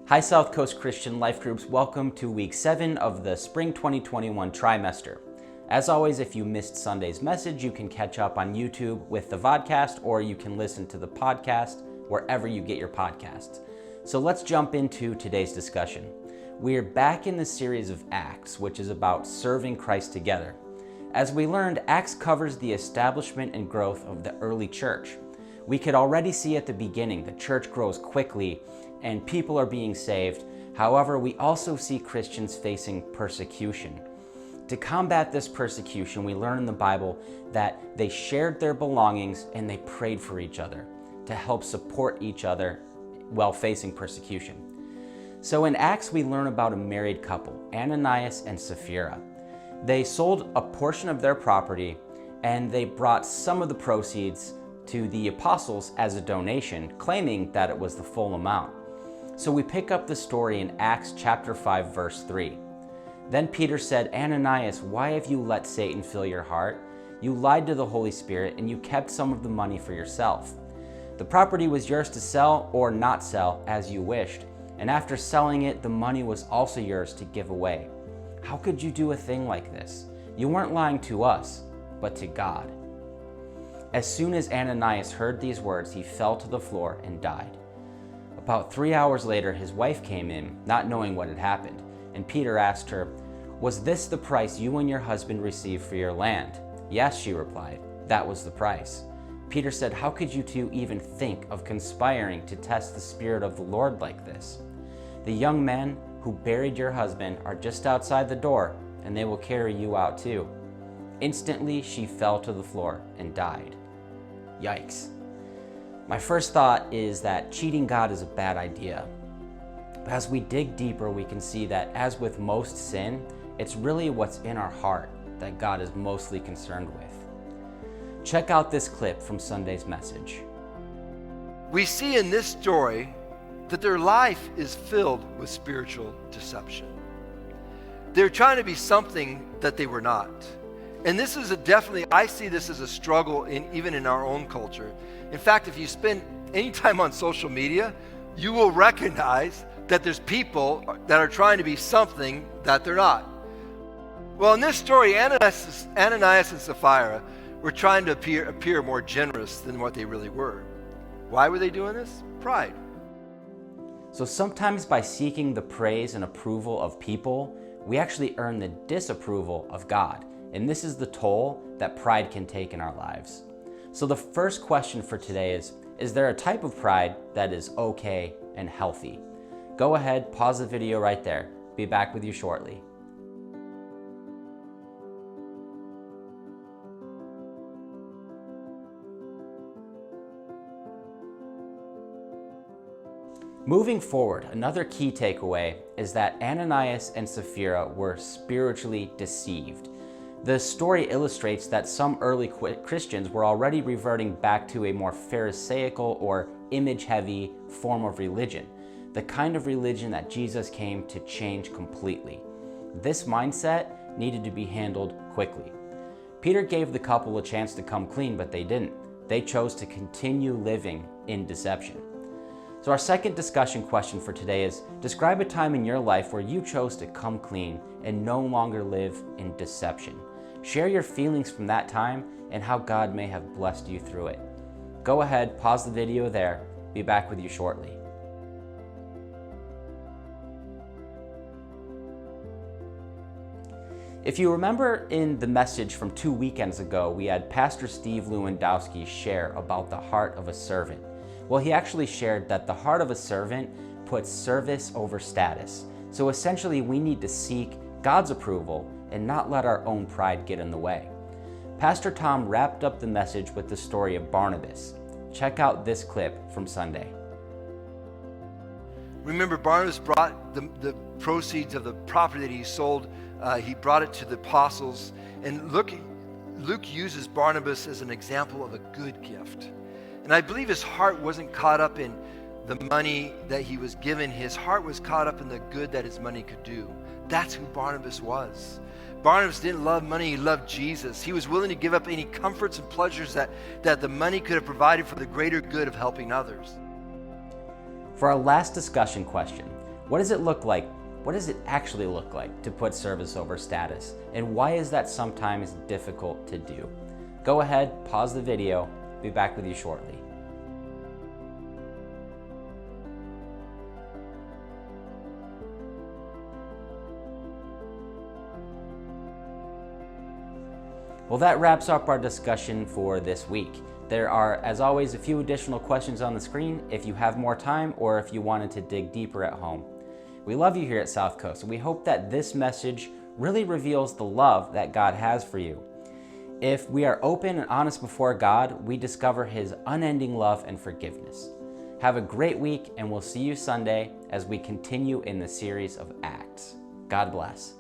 Hi South Coast Christian Life Groups, welcome to week 7 of the spring 2021 trimester. As always, if you missed Sunday's message, you can catch up on YouTube with the vodcast, or you can listen to the podcast wherever you get your podcasts. So let's jump into today's discussion. We're back in the series of Acts, which is about serving Christ together. As we learned, Acts covers the establishment and growth of the early church. We could already see at the beginning the church grows quickly and people are being saved. However, we also see Christians facing persecution. To combat this persecution, we learn in the Bible that they shared their belongings and they prayed for each other to help support each other while facing persecution. So in Acts, we learn about a married couple, Ananias and Sapphira. They sold a portion of their property and they brought some of the proceeds to the apostles as a donation, claiming that it was the full amount. So we pick up the story in Acts chapter 5, verse 3. Then Peter said, "Ananias, why have you let Satan fill your heart? You lied to the Holy Spirit and you kept some of the money for yourself. The property was yours to sell or not sell as you wished, and after selling it, the money was also yours to give away. How could you do a thing like this? You weren't lying to us, but to God." As soon as Ananias heard these words, he fell to the floor and died. About 3 hours later, his wife came in, not knowing what had happened, and Peter asked her, "Was this the price you and your husband received for your land?" "Yes," she replied, "that was the price." Peter said, "How could you two even think of conspiring to test the Spirit of the Lord like this? The young men who buried your husband are just outside the door, and they will carry you out too." Instantly, she fell to the floor and died. Yikes. My first thought is that cheating God is a bad idea. But as we dig deeper, we can see that as with most sin, it's really what's in our heart that God is mostly concerned with. Check out this clip from Sunday's message. We see in this story that their life is filled with spiritual deception. They're trying to be something that they were not. And this is I see this as a struggle even in our own culture. In fact, if you spend any time on social media, you will recognize that there's people that are trying to be something that they're not. Well, in this story, Ananias and Sapphira were trying to appear more generous than what they really were. Why were they doing this? Pride. So sometimes by seeking the praise and approval of people, we actually earn the disapproval of God. And this is the toll that pride can take in our lives. So the first question for today is there a type of pride that is okay and healthy? Go ahead, pause the video right there. Be back with you shortly. Moving forward, another key takeaway is that Ananias and Sapphira were spiritually deceived. The story illustrates that some early Christians were already reverting back to a more pharisaical or image-heavy form of religion, the kind of religion that Jesus came to change completely. This mindset needed to be handled quickly. Peter gave the couple a chance to come clean, but they didn't. They chose to continue living in deception. So our second discussion question for today is, describe a time in your life where you chose to come clean and no longer live in deception. Share your feelings from that time and how God may have blessed you through it. Go ahead, pause the video there. Be back with you shortly. If you remember in the message from 2 weekends ago, we had Pastor Steve Lewandowski share about the heart of a servant. Well, he actually shared that the heart of a servant puts service over status. So essentially, we need to seek God's approval and not let our own pride get in the way. Pastor Tom wrapped up the message with the story of Barnabas. Check out this clip from Sunday. Remember, Barnabas brought the proceeds of the property that he sold. He brought it to the apostles. And Luke uses Barnabas as an example of a good gift. And I believe his heart wasn't caught up in the money that he was given. His heart was caught up in the good that his money could do. That's who Barnabas was. Barnabas didn't love money, he loved Jesus. He was willing to give up any comforts and pleasures that the money could have provided for the greater good of helping others. For our last discussion question, What does it look like? What does it actually look like to put service over status? And why is that sometimes difficult to do? Go ahead, pause the video, be back with you shortly. Well, that wraps up our discussion for this week. There are, as always, a few additional questions on the screen if you have more time or if you wanted to dig deeper at home. We love you here at South Coast, and we hope that this message really reveals the love that God has for you. If we are open and honest before God, we discover His unending love and forgiveness. Have a great week, and we'll see you Sunday as we continue in the series of Acts. God bless.